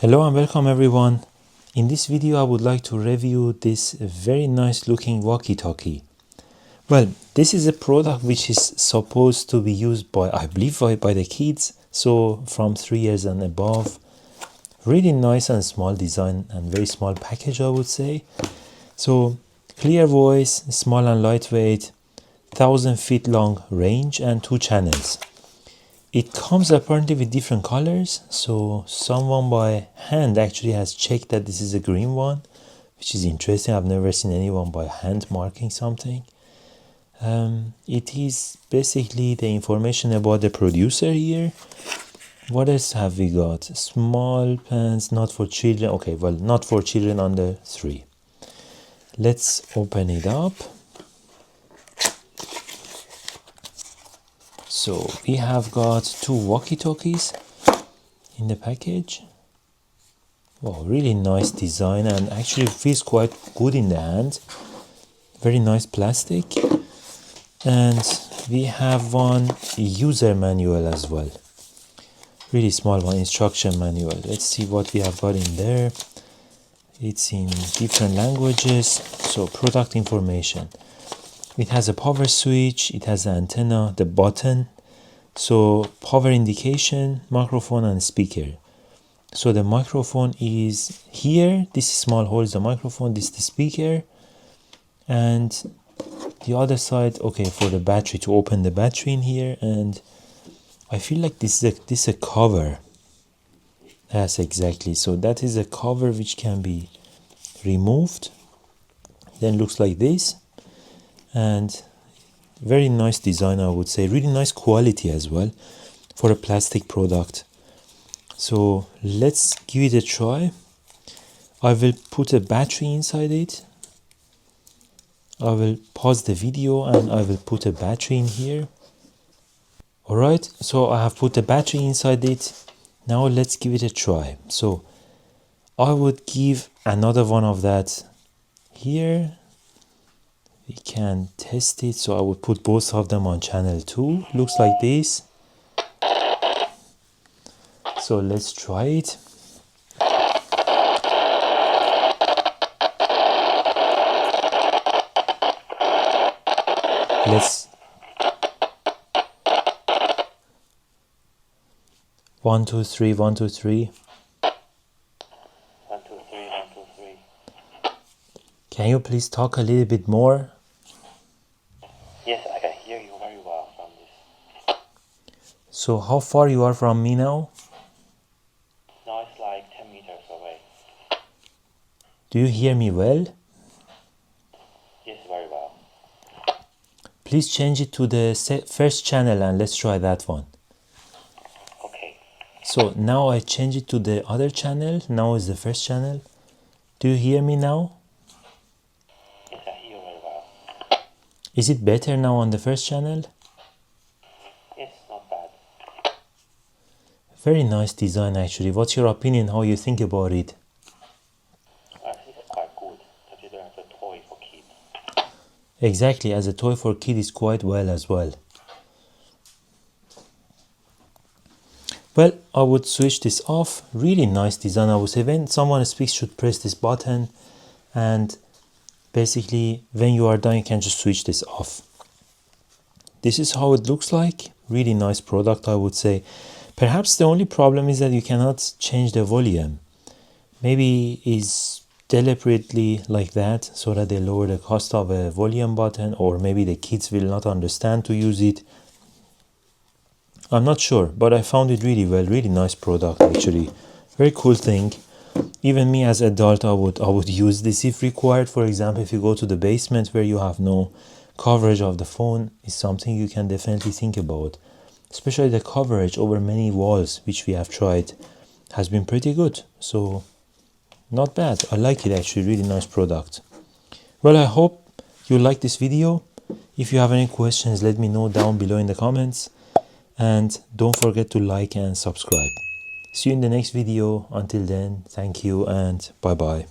Hello and welcome everyone. In this video I would like to review this very nice looking walkie-talkie. Well, this is a product which is supposed to be used by, I believe, by the kids, so from 3 years and above. Really nice and small design and very small package, I would say. So clear voice, small and lightweight, 1000 feet long range and 2 channels. It comes apparently with different colors, so someone by hand actually has checked that this is a green one, which is interesting. I've never seen anyone by hand marking something. It is basically the information about the producer here. What else have we got? Small pens, not for children. Okay, well, not for children under 3. Let's open it up. So we have got 2 walkie-talkies in the package. Wow, really nice design and actually feels quite good in the hand. Very nice plastic. And we have one user manual as well. Really small one, instruction manual. Let's see what we have got in there. It's in different languages. So product information. It has a power switch, it has the antenna, the button, so power indication, microphone and speaker. So the microphone is here, this small hole is the microphone, this is the speaker, and the other side, okay, for the battery, to open the battery in here. And I feel like this is a cover. Yes, exactly. So that is a cover which can be removed. Then looks like this. And very nice design, I would say. Really nice quality as well for a plastic product. So let's give it a try. I will put a battery inside it. I will pause the video and I will put a battery in here. Alright, so I have put the battery inside it. Now let's give it a try. So I would give another one of that here. We can test it, so I would put both of them on channel 2. Looks like this. So let's try it. Let's 1 2 3 1 2 3. 1 2 3 1 2 3. Can you please talk a little bit more? Yes, I can hear you very well from this. So how far you are from me now? Now it's like 10 meters away. Do you hear me well? Yes, very well. Please change it to the first channel and let's try that one. Okay. So now I change it to the other channel. Now is the first channel. Do you hear me now? Yes, I hear you very well. Is it better now on the first channel? Yes, not bad. Very nice design actually. What's your opinion? How you think about it? I think it's quite good, considering it's a toy for kids. Exactly, as a toy for kid is quite well as well. Well, I would switch this off. Really nice design, I would say. When someone speaks, should press this button, and basically when you are done you can just switch this off. This is how it looks like. Really nice product, I would say. Perhaps the only problem is that you cannot change the volume. Maybe it's deliberately like that so that they lower the cost of a volume button, or maybe the kids will not understand to use it. I'm not sure, but I found it really well. Really nice product actually. Very cool thing. Even me as adult, I would use this if required. For example, if you go to the basement where you have no coverage of the phone, is something you can definitely think about. Especially the coverage over many walls, which we have tried, has been pretty good. So not bad. I like it actually. Really nice product. Well, I hope you like this video. If you have any questions, let me know down below in the comments. And don't forget to like and subscribe. See you in the next video. Until then, thank you and bye bye.